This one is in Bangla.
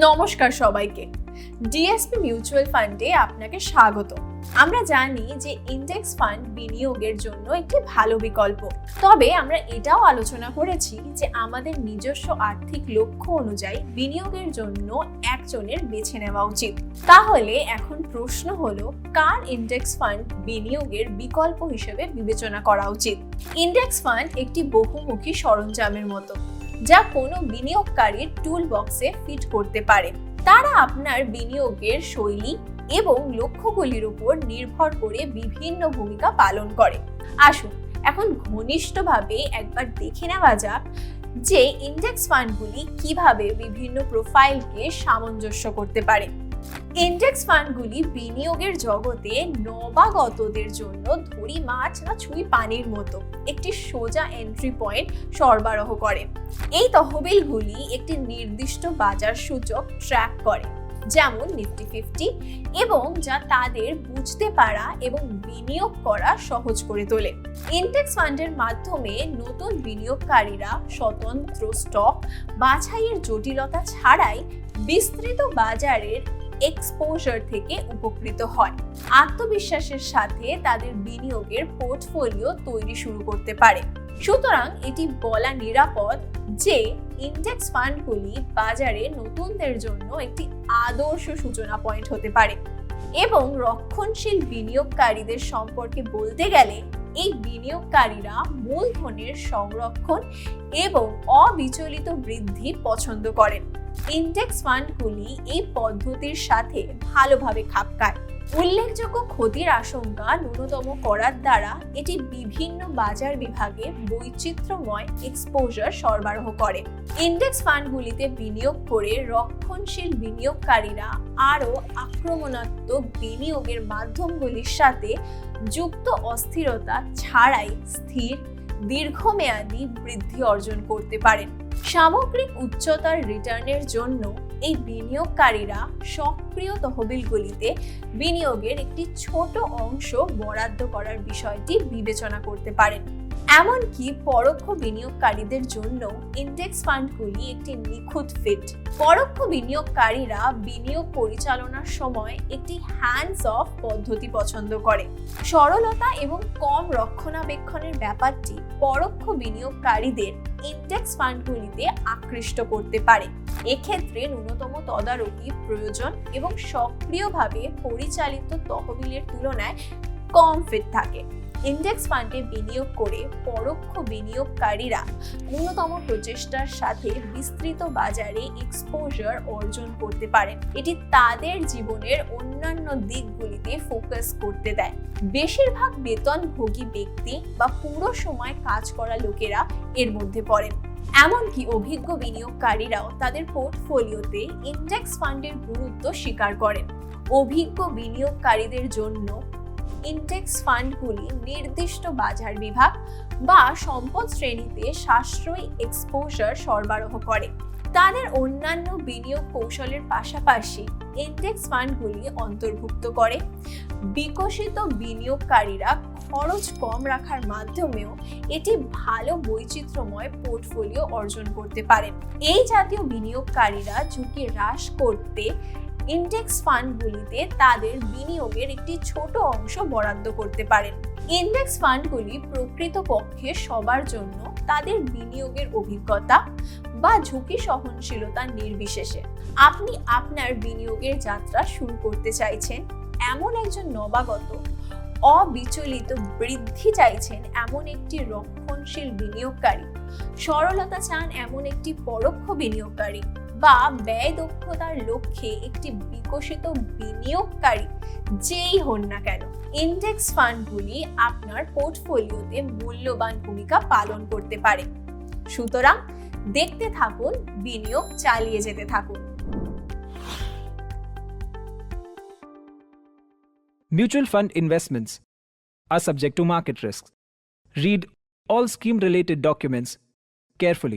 নমস্কার সবাইকে। ডিএসপি মিউচুয়াল ফান্ডে আপনাকে স্বাগত। আমরা জানি যে ইন্ডেক্স ফান্ড বিনিয়োগের জন্য একটি ভালো বিকল্প, তবে আমরা এটাও আলোচনা করেছি যে আমাদের নিজস্ব আর্থিক লক্ষ্য অনুযায়ী বিনিয়োগের জন্য একজনের বেছে নেওয়া উচিত। তাহলে এখন প্রশ্ন হলো, কার ইন্ডেক্স ফান্ড বিনিয়োগের বিকল্প হিসেবে বিবেচনা করা উচিত? ইন্ডেক্স ফান্ড একটি বহুমুখী সরঞ্জামের মতো, যা কোনো বিনিয়োগকারীর টুল বক্সে ফিট করতে পারে। তারা আপনার বিনিয়োগের শৈলী এবং লক্ষ্যগুলির উপর নির্ভর করে বিভিন্ন ভূমিকা পালন করে। আসুন এখন ঘনিষ্ঠভাবে একবার দেখে নেওয়া যাক যে ইন্ডেক্স ফান্ডগুলি কিভাবে বিভিন্ন প্রোফাইলকে সামঞ্জস্য করতে পারে। ইন্ডেক্স ফান্ডগুলি বিনিয়োগের জগতে নবাগতদের জন্য ধরি মাছ না ছুঁই পানির মতো একটি সোজা এন্ট্রি পয়েন্ট সরবরাহ করে। এই তহবিলগুলি একটি নির্দিষ্ট বাজার সূচক ট্র্যাক করে, যেমন নিফটি 50, এবং যা তাদের বুঝতে পারা এবং বিনিয়োগ করা সহজ করে তোলে। ইন্ডেক্স ফান্ডের মাধ্যমে নতুন বিনিয়োগকারীরা স্বতন্ত্র স্টক বাছাইয়ের জটিলতা ছাড়াই বিস্তৃত বাজারের এক্সপোজার থেকে উপকৃত হয়। আত্মবিশ্বাসের সাথে তাদের বিনিয়োগের পোর্টফোলিও তৈরি শুরু করতে পারে। সুতরাং এটি বলা নিরাপদ যে ইন্ডেক্স ফান্ডগুলি বাজারে নতুনদের জন্য একটি আদর্শ সূচনা পয়েন্ট হতে পারে। এবং রক্ষণশীল বিনিয়োগকারীদের সম্পর্কে বলতে গেলে, এই বিনিয়োগকারীরা মূলধনের সংরক্ষণ এবং অবিচলিত বৃদ্ধি পছন্দ করেন। ইন্ডেক্স ফান্ডগুলি এই পদ্ধতির সাথে ভালোভাবে খাপ খায়। উল্লেখযোগ্য ক্ষতির আশঙ্কা ন্যূনতম করার দ্বারা এটি বিভিন্ন বাজার বিভাগে বৈচিত্র্যময় এক্সপোজার সরবরাহ করে। ইন্ডেক্স ফান্ডগুলিতে বিনিয়োগ করে রক্ষণশীল বিনিয়োগকারীরা আরও আক্রমণাত্মক বিনিয়োগের মাধ্যমগুলির সাথে যুক্ত অস্থিরতা ছাড়াই স্থির দীর্ঘমেয়াদী বৃদ্ধি অর্জন করতে পারেন। সামগ্রিক উচ্চতার রিটার্নের জন্য এই বিনিয়োগকারীরা সক্রিয় তহবিলগুলিতে বিনিয়োগের একটি ছোট অংশ বরাদ্দ করার বিষয়টি বিবেচনা করতে পারেন। এমনকি পরোক্ষ বিনিয়োগকারীদের জন্য ইন্ডেক্স ফান্ডগুলি একটি নিখুঁত ফিট। পরোক্ষ বিনিয়োগকারীরা বিনিয়োগ পরিচালনার সময় একটি হ্যান্ডস অফ পদ্ধতি পছন্দ করে। সরলতা এবং কম রক্ষণাবেক্ষণের ব্যাপারটি পরোক্ষ বিনিয়োগকারীদের ইন্ডেক্স ফান্ডগুলিতে আকৃষ্ট করতে পারে। এক্ষেত্রে ন্যূনতম তদারকি প্রয়োজন এবং সক্রিয়ভাবে পরিচালিত তহবিলের তুলনায় কম ফিট থাকে। ইন্ডেক্স ফান্ডে বিনিয়োগ করে পরোক্ষ বিনিয়োগকারীরা ন্যূনতম প্রচেষ্টার সাথে বিস্তৃত বাজারে এক্সপোজার অর্জন করতে পারেন। এটি তাদের জীবনের অন্যান্য দিকগুলিতে ফোকাস করতে দেয়। বেশিরভাগ বেতনভোগী ব্যক্তি বা পুরো সময় কাজ করা লোকেরা এর মধ্যে পড়েন। এমনকি অভিজ্ঞ বিনিয়োগকারীরাও তাদের পোর্টফোলিওতে ইন্ডেক্স ফান্ডের গুরুত্ব স্বীকার করেন। অভিজ্ঞ বিনিয়োগকারীদের জন্য ইন্ডেক্স ফান্ডগুলি নির্দিষ্ট বাজার বিভাগ বা সম্পদ শ্রেণীতে সাশ্রয়ী এক্সপোজার সরবরাহ করে। তাদের অন্যান্য বিনিয়োগ কৌশলের পাশাপাশি ইন্ডেক্স ফান্ডগুলি অন্তর্ভুক্ত করে বিকশিত বিনিয়োগকারীরা খরচ কম রাখার মাধ্যমেও এটি ভালো বৈচিত্র্যময় পোর্টফোলিও অর্জন করতে পারেন। এই জাতীয় বিনিয়োগকারীরা ঝুঁকি হ্রাস করতে ইন্ডেক্স ফান্ডগুলিতে তাদের বিনিয়োগের একটি ছোট অংশ বরাদ্দ করতে পারেন। ইন্ডেক্স ফান্ডগুলি প্রকৃতপক্ষে সবার জন্য তাদের বিনিয়োগের অভিজ্ঞতা বা ঝুঁকি সহনশীলতা নির্বিশেষে। আপনি আপনার বিনিয়োগের যাত্রা শুরু করতে চাইছেন এমন একজন নবাগত, অবিচলিত বৃদ্ধি চাইছেন এমন একটি রক্ষণশীল বিনিয়োগকারী, সরলতা চান এমন একটি পরোক্ষ বিনিয়োগকারী, বা ব্যয় দক্ষতার লক্ষ্যে একটি বিকশিত বিনিয়োগকারী, যেই হন না কেন, ইন্ডেক্স ফান্ডগুলি আপনার পোর্টফোলিওতে মূল্যবান ভূমিকা পালন করতে পারে। সুতরাং দেখতে থাকুন, বিনিয়োগ চালিয়ে যেতে থাকুন। Mutual fund investments are subject to market risks. Read all scheme-related documents carefully.